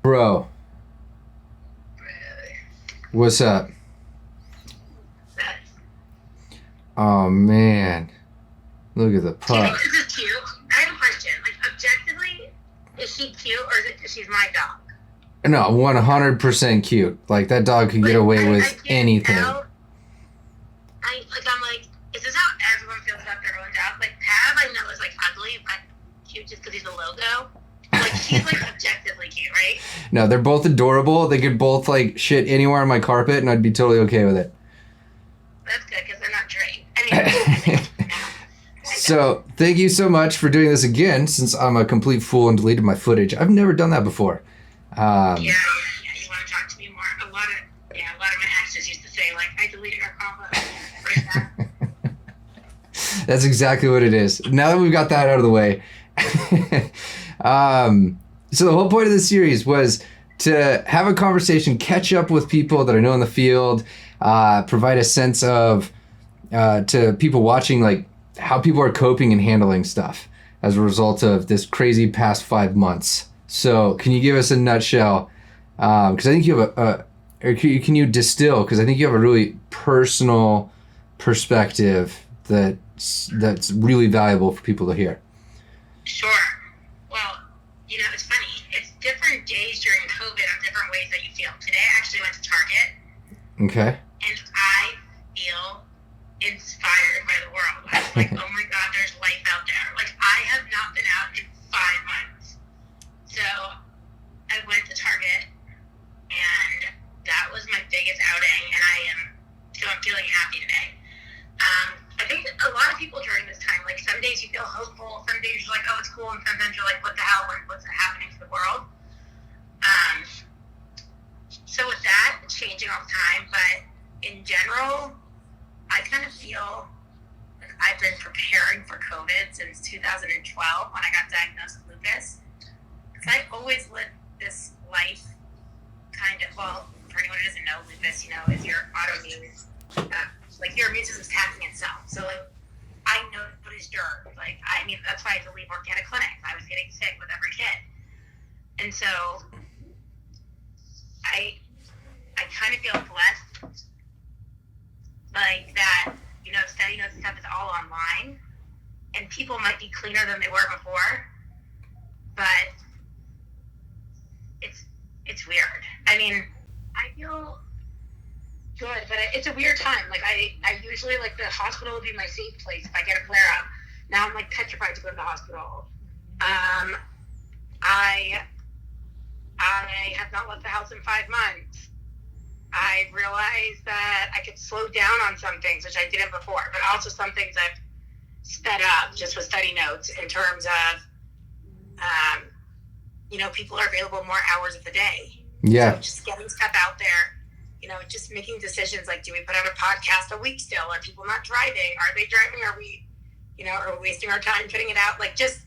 Bro, what's up? Oh man, look at the Do you think pup. this is cute? I have a question. Like, objectively, is she cute or is it because she's my dog? No, 100% cute. Like that dog could get Like, away I with can't anything. tell. I'm like, is this how everyone feels about their own dog? Like, Pav, I know is like ugly, but cute just because he's a logo. Like, she's like objectively cute, right? No, they're both adorable. They could both like shit anywhere on my carpet, and I'd be totally okay with it. That's good because they're not trained. Anyway, So thank you so much for doing this again. Since I'm a complete fool and deleted my footage, I've never done that before. yeah. You want to talk to me more? A lot of my exes used to say like, I deleted our combo. That's exactly what it is. Now that we've got that out of the way. So the whole point of this series was to have a conversation, catch up with people that I know in the field, provide a sense of to people watching like how people are coping and handling stuff as a result of this crazy past 5 months. So can you give us a nutshell? Because I think you have or can you distill? Because I think you have a really personal perspective that's really valuable for people to hear. Sure. Well, it's funny. It's different days during COVID on different ways that you feel. Today I actually went to Target. Okay. And I feel inspired by the world. I was like, oh my God, there's life out there. Like, I have not been out in 5 months. So I went to Target, and that was my biggest outing, and I'm feeling happy today. I think a lot of people during this time, like some days you feel hopeful, some days you're like, oh, it's cool, and sometimes you're like, what the hell, what's happening to the world? So with that, it's changing all the time, but in general, I kind of feel like I've been preparing for COVID since 2012 when I got diagnosed with lupus. Because I always lived this life kind of, well, for anyone who doesn't know, lupus, is your autoimmune, like your immune system's attacking itself. So like, I know what is dirt. Like, that's why I had to leave work at a clinic. I was getting sick with every kid. And so I kind of feel blessed, like that, studying this stuff is all online, and people might be cleaner than they were before, but it's weird. I feel good, but it's a weird time. Like, I usually, like, the hospital would be my safe place if I get a flare-up. Now I'm, like, petrified to go to the hospital. I have not left the house in 5 months. I realized that I could slow down on some things, which I didn't before, but also some things I've sped up just with study notes in terms of, people are available more hours of the day. Yeah. So just getting stuff out there, just making decisions like, do we put out a podcast a week still? Are people not driving? Are they driving? Are we wasting our time putting it out? Like, just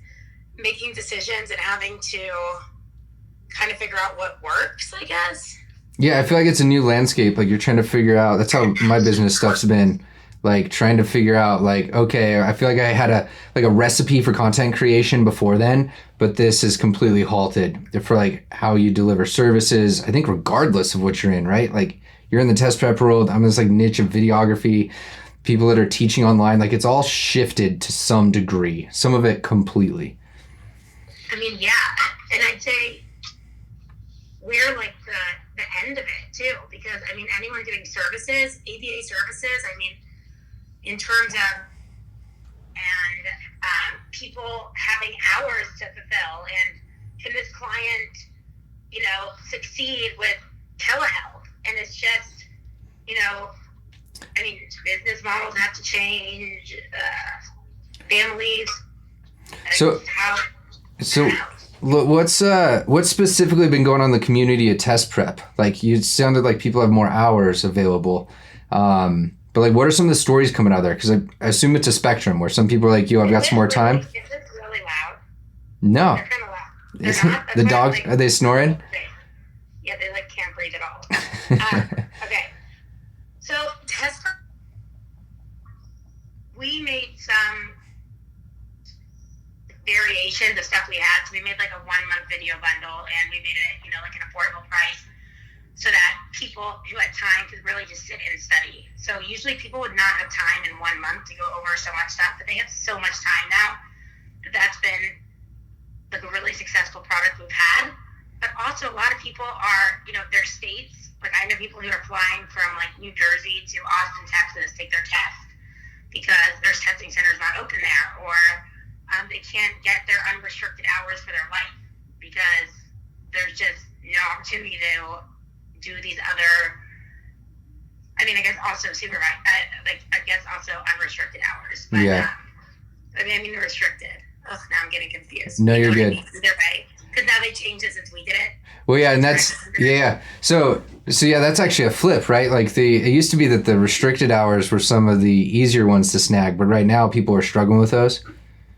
making decisions and having to kind of figure out what works, I guess. Yeah, I feel like it's a new landscape. Like you're trying to figure out. That's how my business stuff's been. Like trying to figure out. Like, okay, I feel like I had a recipe for content creation before then, but this is completely halted for like how you deliver services. I think regardless of what you're in, right? Like you're in the test prep world. I'm in this like niche of videography. People that are teaching online, like it's all shifted to some degree. Some of it completely. Yeah, and I'd say we're like the end of it too, because anyone doing services, ABA services, in terms of people having hours to fulfill, and can this client succeed with telehealth? And it's just business models have to change, families. So what's specifically been going on in the community at test prep? Like you sounded like people have more hours available. But like, what are some of the stories coming out there? Because I assume it's a spectrum where some people are like, yo, I've got some more time. Is this really loud? No. They're kind of loud. They're not? The dogs, are they snoring? Yeah, they like can't breathe at all. Okay. So test prep, we made some variations recommendations of stuff we had. So we made like a 1-month video bundle, and we made it, like an affordable price so that people who had time could really just sit and study. So usually people would not have time in 1 month to go over so much stuff, but they have so much time now that that's been like a really successful product we've had. But also a lot of people are, their states, like I know people who are flying from like New Jersey to Austin, Texas, take their test because their testing center's not open there, or they can't get their unrestricted hours for their life because there's just no opportunity to do these other, I guess also supervised, I guess also unrestricted hours. But, yeah. Restricted. Oh, now I'm getting confused. No, you're good. Either way, because now they changed it since we did it. Well, yeah, and that's yeah. So yeah, that's actually a flip, right? Like it used to be that the restricted hours were some of the easier ones to snag, but right now people are struggling with those.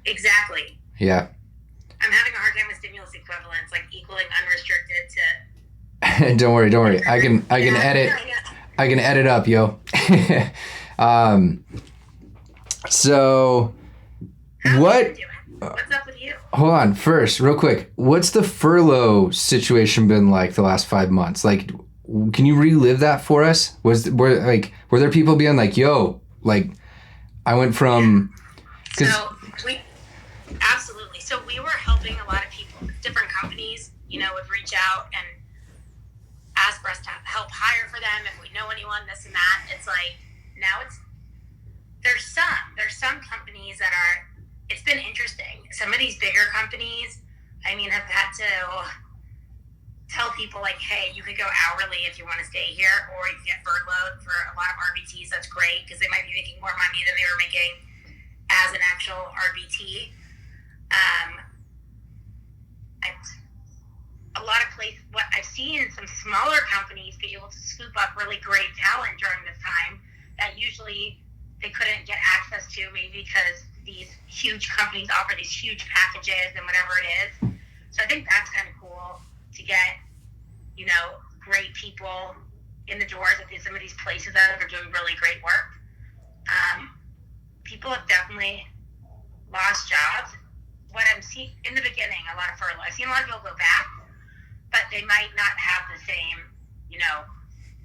Exactly. Yeah. I'm having a hard time with stimulus equivalents, like equaling unrestricted to. Don't worry. I can edit. I can edit up, yo. So what? What's up with you? Hold on. First, real quick, what's the furlough situation been like the last 5 months? Like, can you relive that for us? Were there people being like, yo, like, I went from. Absolutely. So we were helping a lot of people, different companies, would reach out and ask for us to help hire for them if we know anyone, this and that. It's like, now there's some companies that are, it's been interesting. Some of these bigger companies, have had to tell people like, hey, you could go hourly if you want to stay here, or you can get furloughed for a lot of RBTs. That's great because they might be making more money than they were making as an actual RBT. A lot of places, what I've seen some smaller companies be able to scoop up really great talent during this time that usually they couldn't get access to, maybe because these huge companies offer these huge packages and whatever it is. So I think that's kind of cool to get, great people in the doors at some of these places that are doing really great work. People have definitely lost jobs. What I'm seeing in the beginning, a lot of furlough. I've seen a lot of people go back, but they might not have the same,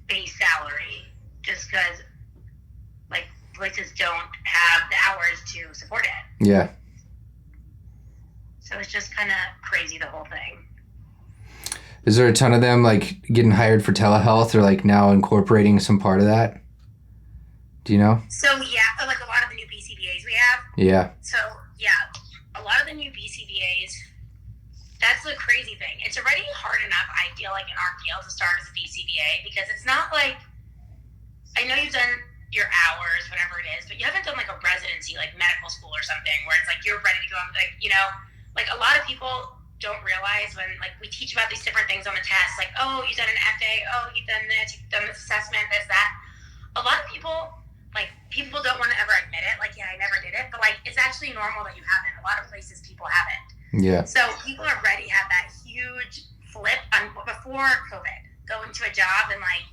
base salary just because, like, places don't have the hours to support it. Yeah. So it's just kind of crazy, the whole thing. Is there a ton of them, like, getting hired for telehealth or, like, now incorporating some part of that? Do you know? So, yeah, like a lot of the new BCBAs we have. Yeah. So, yeah, a lot of the new BCBAs, that's the crazy thing. It's already hard enough, I feel like, in our field to start as a BCBA because it's not like, I know you've done your hours, whatever it is, but you haven't done like a residency, like medical school or something, where it's like you're ready to go. Like, like a lot of people don't realize when like we teach about these different things on the test, like, oh, you've done an FA, oh, you've done this assessment, this, that. A lot of people, like, people don't want to ever admit it. Like, yeah, I never did it, but like, it's actually normal that you haven't. A lot of places people haven't. Yeah. So people already have that huge flip before COVID, go into a job and like,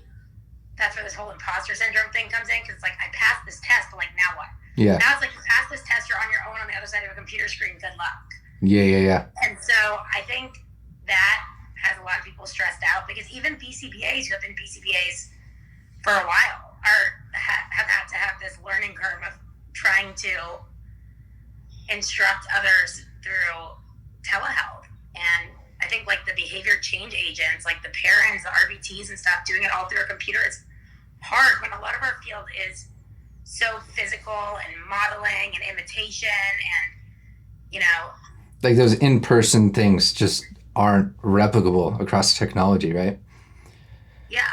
that's where this whole imposter syndrome thing comes in, because it's like, I passed this test, but like, now what? Yeah. Now it's like, you passed this test, you're on your own on the other side of a computer screen, good luck. Yeah. And so I think that has a lot of people stressed out because even BCBAs who have been BCBAs for a while have had to have this learning curve of trying to instruct others through telehealth. And I think like the behavior change agents, like the parents, the RBTs and stuff, doing it all through a computer is hard when a lot of our field is so physical and modeling and imitation and, like those in-person things just aren't replicable across technology, right? Yeah,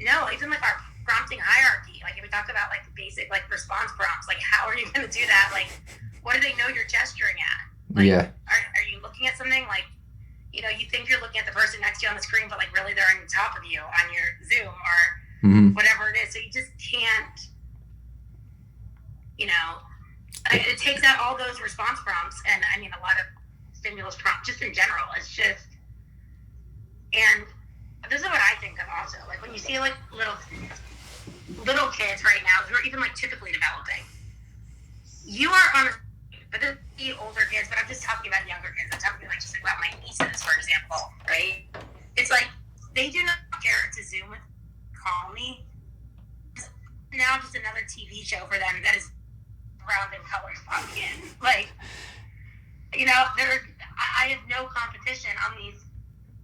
no, even like our prompting hierarchy, like if we talk about like the basic like response prompts, like how are you going to do that? Like, what do they know you're gesturing at? Like, yeah. Are you looking at something like, you think you're looking at the person next to you on the screen, but like really they're on top of you on your Zoom or whatever it is. So you just can't, it takes out all those response prompts and a lot of stimulus prompts just in general. It's just, and this is what I think of also, like when you see like little kids right now who are even like typically developing, you are on, but older kids, but I'm just talking about younger kids. I'm talking like just about my nieces, for example, right? It's like they do not care to Zoom with, call me. It's now just another TV show for them that is round and colors popping in. Like, you know, I have no competition on these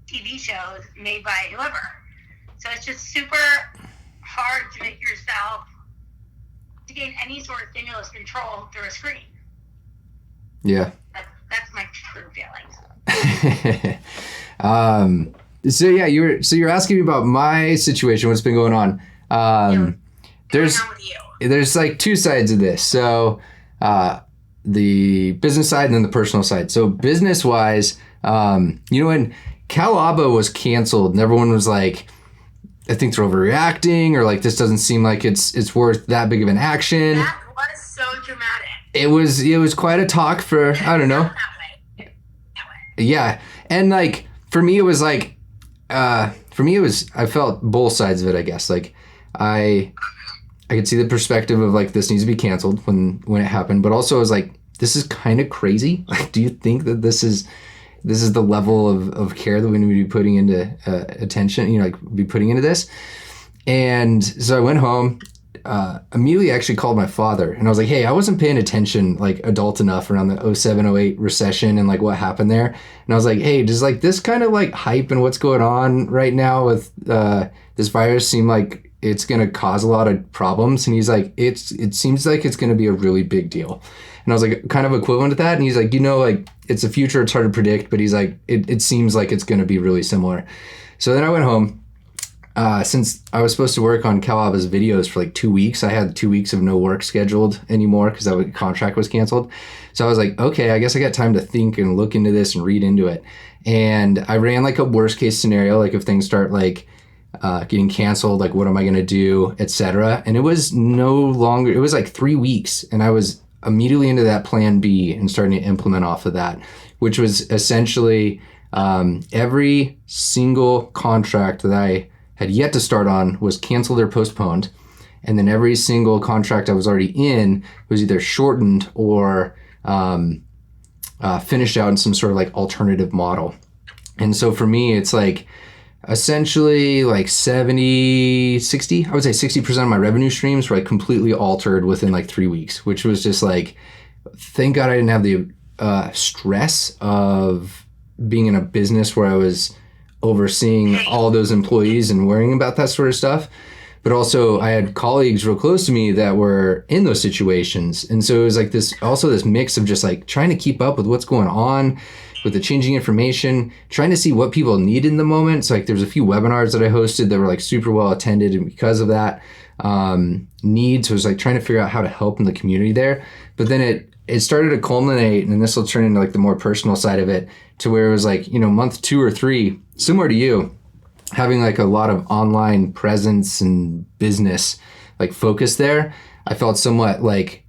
TV shows made by whoever. So it's just super hard to make yourself to gain any sort of stimulus control through a screen. Yeah. That's my true feelings. So yeah, you're asking me about my situation, what's been going on. There's like two sides of this. So the business side and then the personal side. So business wise, when CalABA was canceled and everyone was like, I think they're overreacting, or like this doesn't seem like it's worth that big of an action. That was so dramatic. It was quite a talk for, I don't know. That way. Yeah. And like for me it was I felt both sides of it, I guess. Like I could see the perspective of like this needs to be canceled when it happened, but also I was like, this is kind of crazy. Like, do you think that this is the level of care that we need to be putting into attention, like be putting into this? And so I went home, immediately actually called my father and I was like, hey, I wasn't paying attention like adult enough around the 07-08 recession and like what happened there. And I was like, hey, does like this kind of like hype and what's going on right now with this virus seem like it's going to cause a lot of problems? And he's like, it seems like it's going to be a really big deal. And I was like, kind of equivalent to that. And he's like, like it's a future, it's hard to predict, but he's like, it seems like it's going to be really similar. So then I went home. Since I was supposed to work on CalABA's videos for like 2 weeks, I had 2 weeks of no work scheduled anymore because that contract was canceled. So I was like, okay, I guess I got time to think and look into this and read into it. And I ran like a worst case scenario, like if things start like getting canceled, like what am I going to do, etc. And it was it was like 3 weeks, and I was immediately into that plan B and starting to implement off of that, which was essentially every single contract that I had yet to start on was canceled or postponed. And then every single contract I was already in was either shortened or finished out in some sort of like alternative model. And so for me, it's like essentially like 60, I would say 60% of my revenue streams were like completely altered within like 3 weeks, which was just like, thank God I didn't have the stress of being in a business where I was overseeing all those employees and worrying about that sort of stuff. But also I had colleagues real close to me that were in those situations. And so it was like this mix of just like trying to keep up with what's going on with the changing information, trying to see what people need in the moment. So like there's a few webinars that I hosted that were like super well attended, and because of that needs, so it was like trying to figure out how to help in the community there. But then it started to culminate, and this will turn into like the more personal side of it, to where it was like, month 2 or 3, similar to you, having like a lot of online presence and business like focus there. I felt somewhat like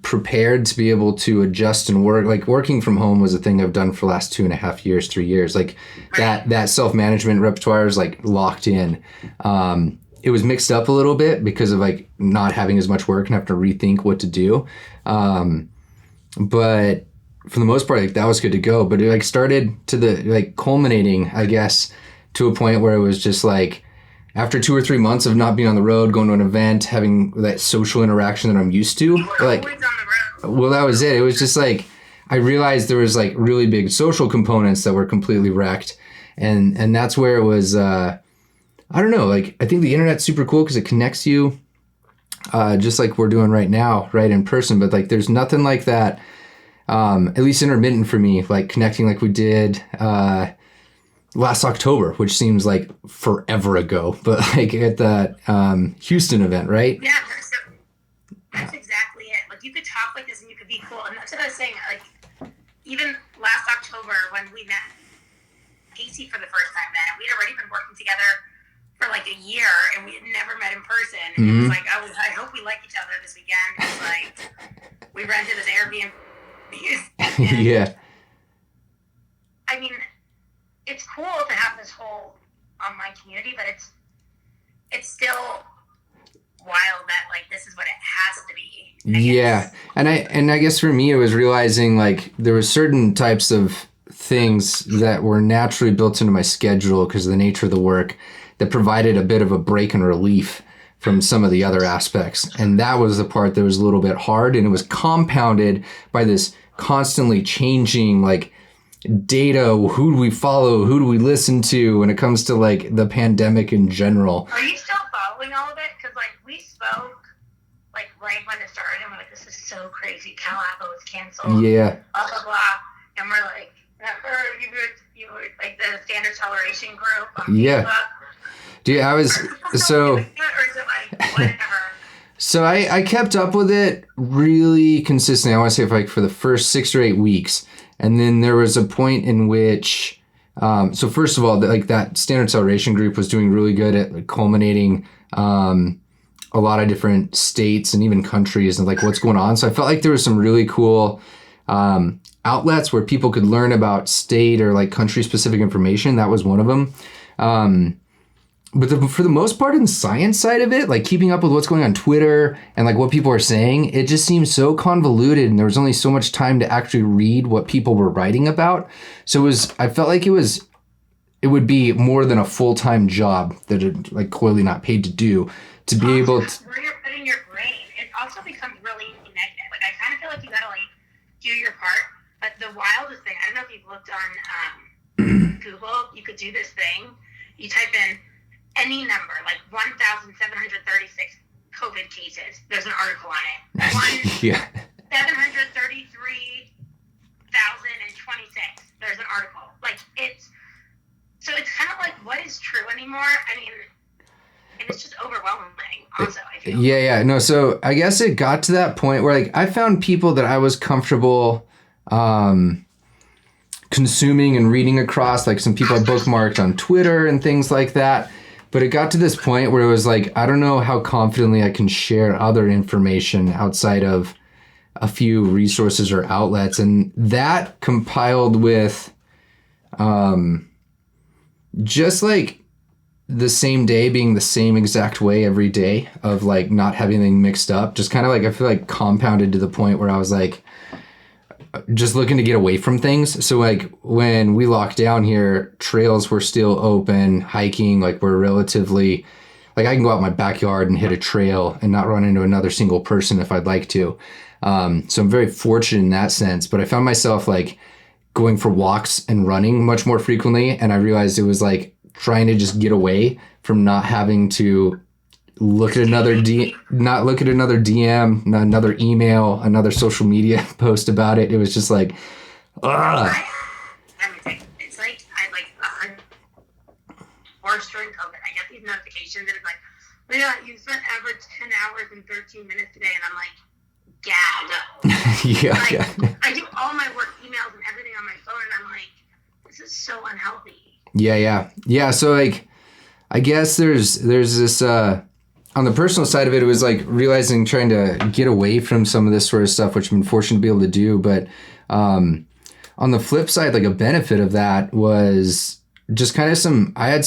prepared to be able to adjust and work. Like working from home was a thing I've done for the last 2.5 years, 3 years. Like that self-management repertoire is like locked in. It was mixed up a little bit because of like not having as much work and have to rethink what to do. But for the most part, like that was good to go. But it like started to the like culminating, I guess, to a point where it was just like, after 2 or 3 months of not being on the road, going to an event, having that social interaction that I'm used to, like, always on the road. Well, that was it. It was just like, I realized there was like really big social components that were completely wrecked. And that's where it was, I don't know, like, I think the internet's super cool because it connects you, just like we're doing right now, right in person. But like, there's nothing like that, at least intermittent for me, like connecting like we did, last October, which seems like forever ago, but like at that Houston event, right? Yeah, that's exactly it. Like you could talk like this and you could be cool. And that's what I was saying. Like even last October when we met Casey for the first time then, and we'd already been working together for like a year and we had never met in person. And it was like, I hope we like each other this weekend. It's like we rented this Airbnb. Yeah. I mean, it's cool to have this whole online community, but it's still wild that like this is what it has to be. Yeah. And I guess for me, it was realizing like there were certain types of things that were naturally built into my schedule because of the nature of the work that provided a bit of a break and relief from some of the other aspects. And that was the part that was a little bit hard, and it was compounded by this constantly changing like data. Who do we follow? Who do we listen to when it comes to like the pandemic in general? Are you still following all of it? Because like we spoke like right when it started, and we're like, this is so crazy. Calappa was canceled. Yeah. Blah blah blah. And we're like, you were like the standard toleration group. Yeah. Facebook. Dude, I was so. Or is it like whatever? So I kept up with it really consistently. I want to say for the first 6 or 8 weeks. And then there was a point in which, so first of all, like that standard acceleration group was doing really good at like culminating a lot of different states and even countries and like what's going on. So I felt like there was some really cool outlets where people could learn about state or like country specific information. That was one of them. But for the most part, in the science side of it, like keeping up with what's going on Twitter and like what people are saying, it just seems so convoluted, and there was only so much time to actually read what people were writing about. So I felt like it would be more than a full-time job that it like clearly not paid to do to be able to. Where you're putting your brain, it also becomes really negative. Like I kind of feel like you gotta like do your part. But the wildest thing, I don't know if you've looked on Google, you could do this thing. You type in any number, like 1,736 COVID cases. There's an article on it. Yeah. 733,026. There's an article. Like it's kind of like what is true anymore? I mean, and it's just overwhelming. Also, I feel. Yeah. No, so I guess it got to that point where like I found people that I was comfortable consuming and reading across, like some people I bookmarked on Twitter and things like that. But it got to this point where it was like, I don't know how confidently I can share other information outside of a few resources or outlets. And that compiled with just like the same day being the same exact way every day of like not having anything mixed up, just kind of like, I feel like compounded to the point where I was like, just looking to get away from things. So like when we locked down here, trails were still open, hiking, like we're relatively, like I can go out my backyard and hit a trail and not run into another single person if I'd like to. So I'm very fortunate in that sense, but I found myself like going for walks and running much more frequently. And I realized it was like trying to just get away from not having to look at another DM, not another email, another social media post about it. It was just like, ugh. It's like I worse during COVID. I get these notifications and it's like, yeah, you spent average 10 hours and 13 minutes today, and I'm like, Yeah. I do all my work emails and everything on my phone, and I'm like, this is so unhealthy. Yeah. So like, I guess there's this. On the personal side of it, it was like realizing trying to get away from some of this sort of stuff, which I'm fortunate to be able to do. But on the flip side, like a benefit of that was just kind of I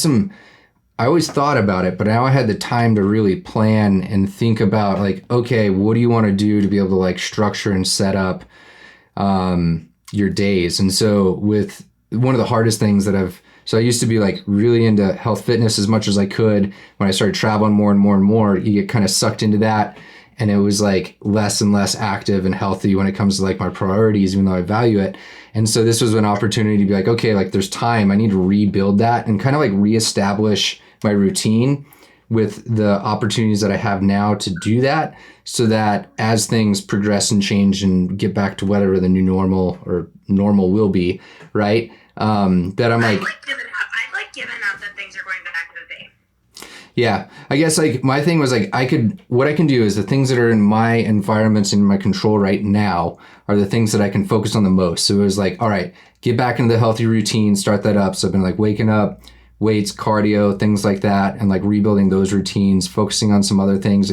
always thought about it, but now I had the time to really plan and think about like, okay, what do you want to do to be able to like structure and set up your days? And so with one of the hardest things so I used to be like really into health fitness as much as I could. When I started traveling more and more and more, you get kind of sucked into that. And it was like less and less active and healthy when it comes to like my priorities, even though I value it. And so this was an opportunity to be like, okay, like there's time. I need to rebuild that and kind of like reestablish my routine with the opportunities that I have now to do that, so that as things progress and change and get back to whatever the new normal or normal will be, right? That I'm like, I've like given up that things are going back to the same. Yeah, I guess like my thing was like what I can do is the things that are in my environments in my control right now are the things that I can focus on the most. So it was like, all right, get back into the healthy routine, start that up. So I've been like waking up, weights, cardio, things like that, and like rebuilding those routines, focusing on some other things.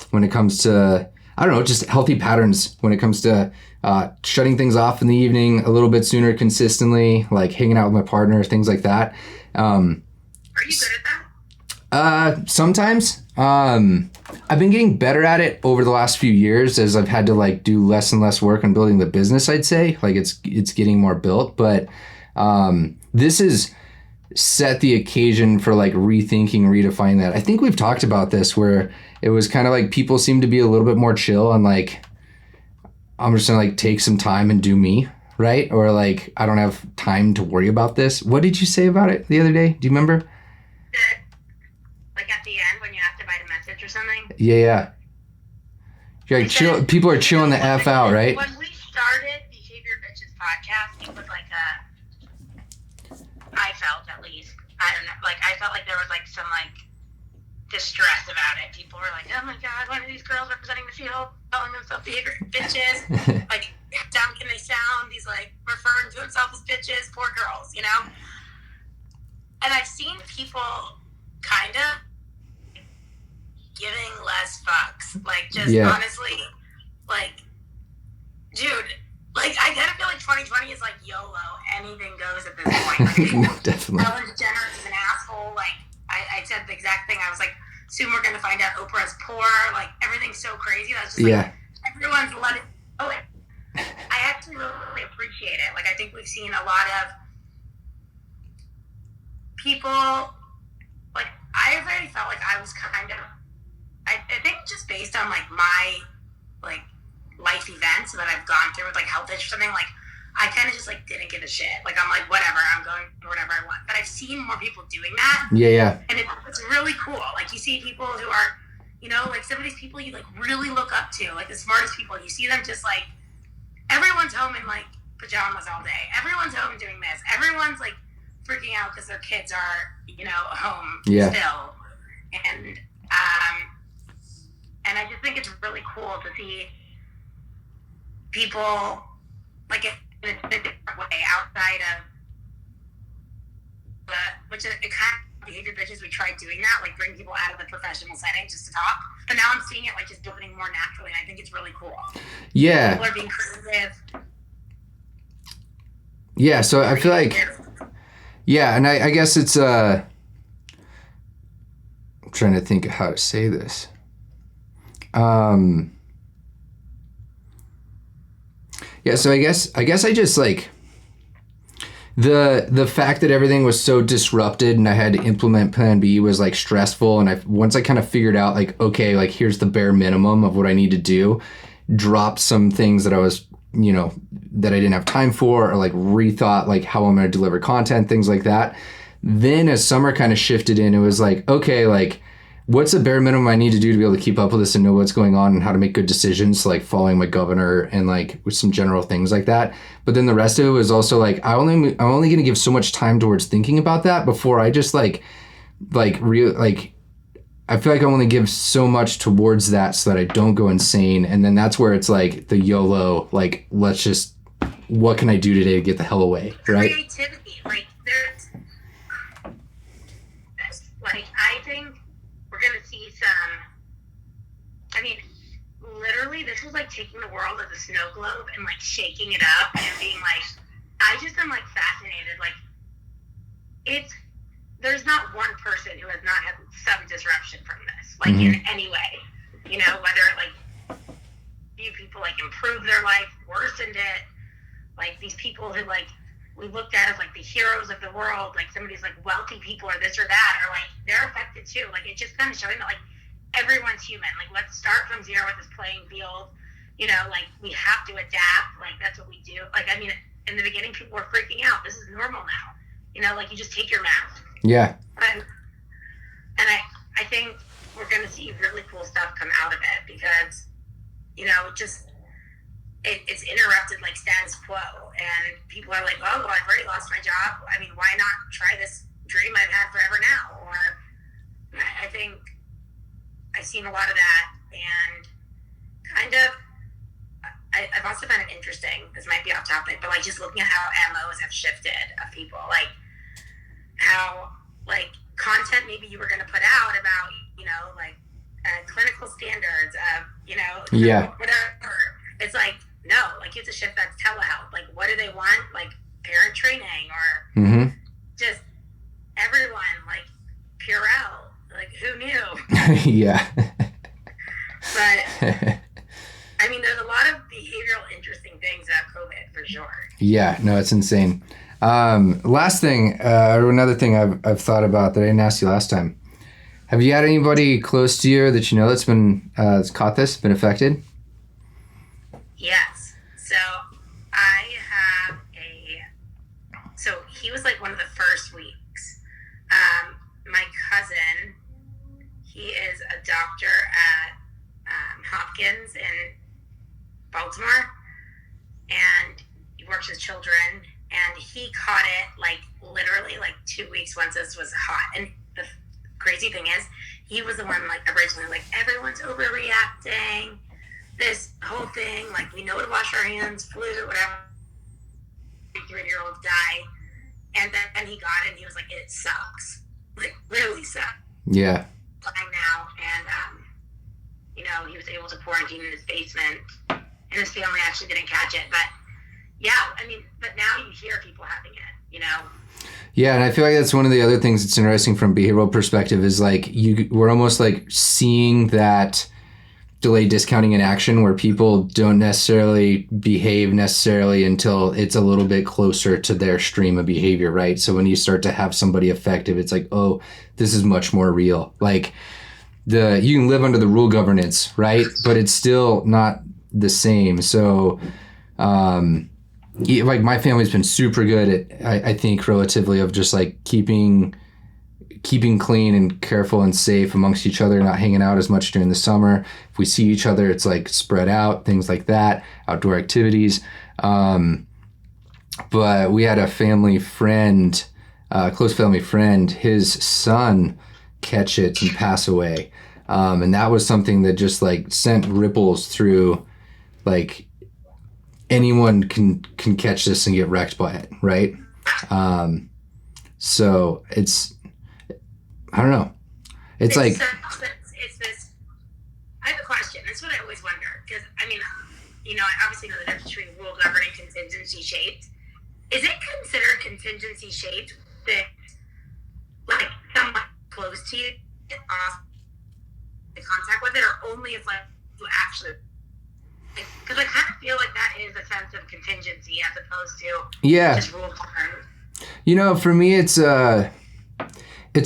When it comes to, I don't know, just healthy patterns when it comes to shutting things off in the evening a little bit sooner consistently, like hanging out with my partner, things like that. Are you good at Sometimes. I've been getting better at it over the last few years as I've had to like do less and less work on building the business, I'd say. Like it's getting more built, but this is set the occasion for like rethinking, redefining that. I think we've talked about this where it was kind of like people seem to be a little bit more chill and like, I'm just gonna like take some time and do me, right? Or like, I don't have time to worry about this. What did you say about it the other day? Do you remember? Like at the end when you have to write a message or something? Yeah. You're like chill. People are chilling the F out, right? When we started Behavior Bitches podcast, it was like I felt at least, I don't know, like I felt like there was like some like distress about it. People were like, oh my God, one of these girls representing the field, calling themselves behavior bitches. Like, how dumb can they sound? He's like referring to himself as bitches, poor girls, you know? And I've seen people kind of giving less fucks. Like, just honestly, like, dude, like, I kind of feel like 2020 is like YOLO. Anything goes at this point. Like, definitely. Ellen DeGeneres is an asshole. Like, I said the exact thing. I was like, soon we're going to find out Oprah's poor. Like, everything's so crazy. That's just like, everyone's letting go. I actually really appreciate it. Like, I think we've seen a lot of people, like, I've already felt like I was kind of, I think just based on, like, my, like, life events that I've gone through with, like, health issues or something, like, I kind of just, like, didn't give a shit. Like, I'm like, whatever, I'm going whatever I want. But I've seen more people doing that. Yeah. And it's really cool. Like, you see people who are, you know, like, some of these people you, like, really look up to, like, the smartest people. You see them just, like, everyone's home in, like, pajamas all day. Everyone's home doing this. Everyone's, like, freaking out because their kids are, you know, home still. And I just think it's really cool to see people, like, in a different way outside of which it kind of Behavior Bitches, we tried doing that, like bring people out of the professional setting just to talk. But now I'm seeing it like just opening more naturally, and I think it's really cool. Yeah. People are being creative. Yeah, so I feel like, yeah, and I guess it's, I'm trying to think of how to say this. Yeah, so I guess I just like the fact that everything was so disrupted and I had to implement plan B was like stressful, and once I kind of figured out like, okay, like here's the bare minimum of what I need to do, dropped some things that I was, you know, that I didn't have time for, or like rethought like how I'm going to deliver content, things like that. Then as summer kind of shifted in, it was like, okay, like what's the bare minimum I need to do to be able to keep up with this and know what's going on and how to make good decisions, like following my governor and like with some general things like that. But then the rest of it was also like, I'm only going to give so much time towards thinking about that before I just I feel like I want to give so much towards that so that I don't go insane. And then that's where it's like the YOLO, like, let's just, what can I do today to get the hell away, right? Creativity, like there's, like, I think we're going to see some, I mean, literally this was like taking the world as a snow globe and like shaking it up and being like, I just am like fascinated. Like there's not one person who has not had some disruption from this, like in any way, you know, whether like few people like improved their life, worsened it, like these people who like we looked at as like the heroes of the world, like some of these like wealthy people or this or that, or like they're affected too. Like it's just kind of showing that like everyone's human. Like let's start from zero with this playing field. You know, like we have to adapt. Like that's what we do. Like I mean, in the beginning, people were freaking out. This is normal now. You know, like you just take your mask. Yeah. And I think we're gonna see really cool stuff come out of it because, you know, it's interrupted like status quo, and people are like, oh, well, I've already lost my job. I mean, why not try this dream I've had forever now? Or I think I've seen a lot of that, and kind of, I've also found it interesting, this might be off topic, but like just looking at how MOs have shifted of people, like how like content maybe you were going to put out about, you know, like clinical standards of, you know, whatever. It's like, no, like you have to shift that to telehealth. Like, what do they want? Like parent training or just everyone, like Purell, like Yeah. But I mean, there's a lot of behavioral interesting things about COVID for sure. Yeah, no, it's insane. Last thing, or another thing I've thought about that I didn't ask you last time. Have you had anybody close to you that you know that's been that's caught this, been affected? Yes. So I have so he was like one of the first weeks. My cousin, he is a doctor at Hopkins in Baltimore, and he works with children, and he caught it like literally like 2 weeks once this was hot. And the crazy thing is, he was the one like originally like, everyone's overreacting, this whole thing, like we know to wash our hands, flu, whatever, 3-year-olds die. And then he got it and he was like, it sucks, like really sucks. Yeah. Now, and he was able to quarantine in his basement, and his family actually didn't catch it. But yeah, I mean, but now you hear people having it, Yeah, and I feel like that's one of the other things that's interesting from behavioral perspective is like we're almost like seeing that delayed discounting in action where people don't necessarily behave necessarily until it's a little bit closer to their stream of behavior, right? So when you start to have somebody effective, it's like, oh, this is much more real. Like you can live under the rule governance, right? But it's still not the same. So like my family's been super good at, I think relatively of just like keeping clean and careful and safe amongst each other, not hanging out as much during the summer. If we see each other, it's like spread out, things like that, outdoor activities. But we had a family friend, close family friend, his son catch it and pass away. And that was something that just like sent ripples through, like anyone can catch this and get wrecked by it, right? So it's, I don't know. It's like... It's this... I have a question. That's what I always wonder. Because, I mean, I obviously know the difference between rule governing and contingency shaped. Is it considered contingency shaped that, like, someone close to you off the contact with it, or only if, like, you actually... Because I kind of feel like that is a sense of contingency as opposed to just rule govern. For me, it's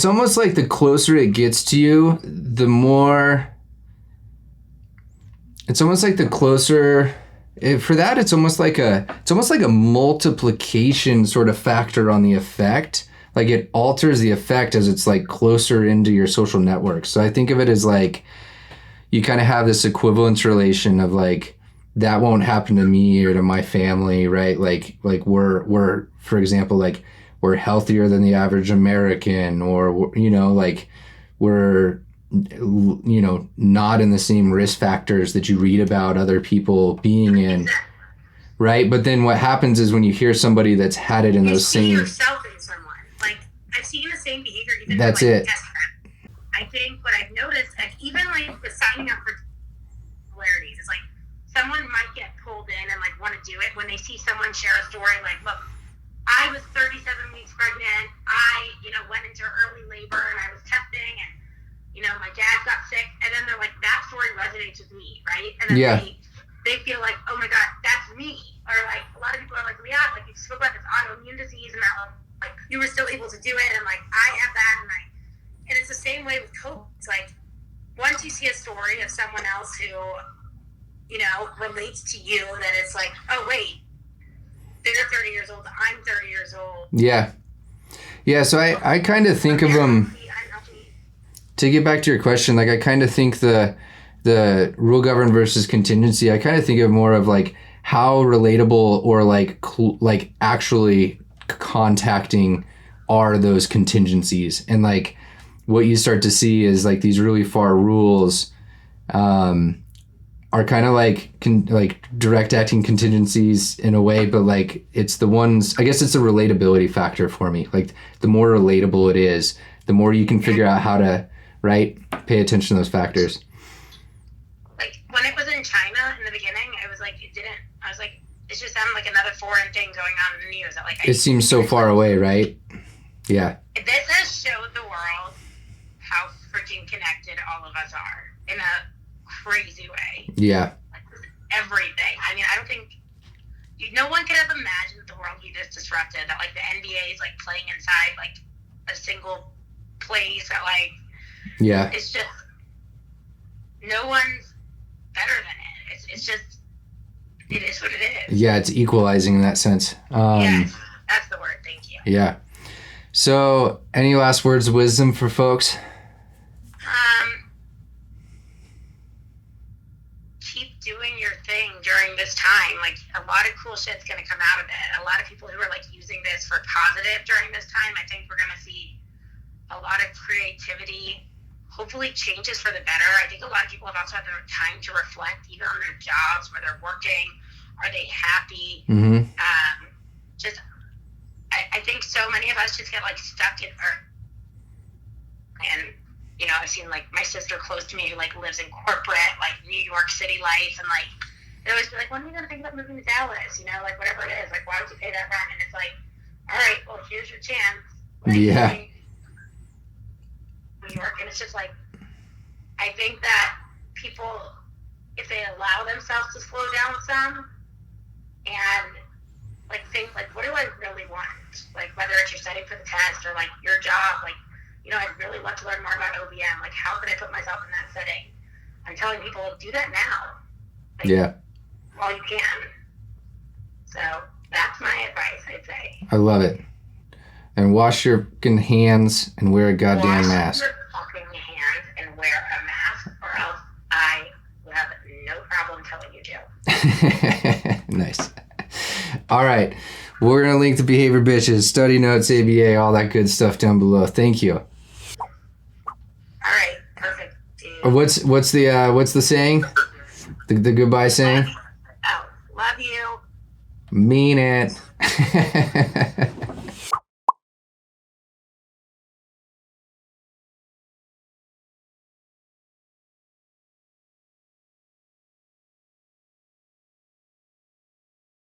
almost like the closer it gets to you, the more... It's almost like the closer... For that, it's almost like a multiplication sort of factor on the effect. Like it alters the effect as it's like closer into your social network. So I think of it as like you kind of have this equivalence relation of like that won't happen to me or to my family, right? Like we're for example, like we're healthier than the average American, or like we're not in the same risk factors that you read about other people being in, right? But then what happens is when you hear somebody that's had it in those same... yourself in someone. Like, I've seen the same behavior even that's with, like, it. Test prep. I think what I've noticed, like, even like with signing up for polarities, it's like someone might get pulled in and like want to do it when they see someone share a story like, look, I was 37 weeks pregnant, I, went into early labor and I was testing and my dad got sick, and then they're like, that story resonates with me, right? And then they feel like, oh my God, that's me. Or like, a lot of people are like, Liat, like you spoke about this autoimmune disease and that, like, you were still able to do it, and like, I have that, and it's the same way with COVID. It's like, once you see a story of someone else who, relates to you, then it's like, oh wait, they're 30 years old, I'm 30 years old. Yeah. Yeah, so I kind of think of them... To get back to your question, like I kind of think the rule govern versus contingency, I kind of think of more of like how relatable or like actually contacting are those contingencies. And like what you start to see is like these really far rules are kind of like direct acting contingencies in a way, but like it's the ones, I guess it's a relatability factor for me. Like the more relatable it is, the more you can figure out how to pay attention to those factors. Like when it was in China in the beginning, I was like, it just sounded like another foreign thing going on in the news. It seems so far away, right? Yeah. This has showed the world how freaking fucking connected all of us are in a crazy way. Yeah. Like, everything. I mean, I don't think no one could have imagined the world we just disrupted. That like the NBA is like playing inside like a single place. That like it's just no one's better than it. It's just it is what it is. Yeah, it's equalizing in that sense. Yes, that's the word. Thank you. Yeah. So, any last words of wisdom for folks? Keep doing your thing during this time. Like, a lot of cool shit's gonna come out of it. A lot of people who are like using this for positive during this time, I think we're gonna see a lot of creativity, hopefully changes for the better. I think a lot of people have also had their time to reflect even on their jobs, where they're working. Are they happy? Mm-hmm. I think so many of us just get like stuck in and you know, I've seen like my sister close to me who like lives in corporate, like New York City life, and like they always be like, when are you gonna think about moving to Dallas? You know, like whatever it is, like why would you pay that rent? And it's like, all right, well here's your chance. Like, yeah. New York, and it's just like, I think that people, if they allow themselves to slow down some and like think like, what do I really want? Like whether it's you're studying for the test or like your job, like, you know, I really want to learn more about OBM. Like, how can I put myself in that setting? I'm telling people, do that now. Like, while you can. So that's my advice, I'd say. I love it. And wash your fucking hands and wear a goddamn mask. Wash your fucking hands and wear a mask, or else I will have no problem telling you to. Nice. All right. We're going to link the Behavior Bitches, study notes, ABA, all that good stuff down below. Thank you. All right. Perfect, dude. What's the saying? The goodbye saying? Oh, love you. Mean it.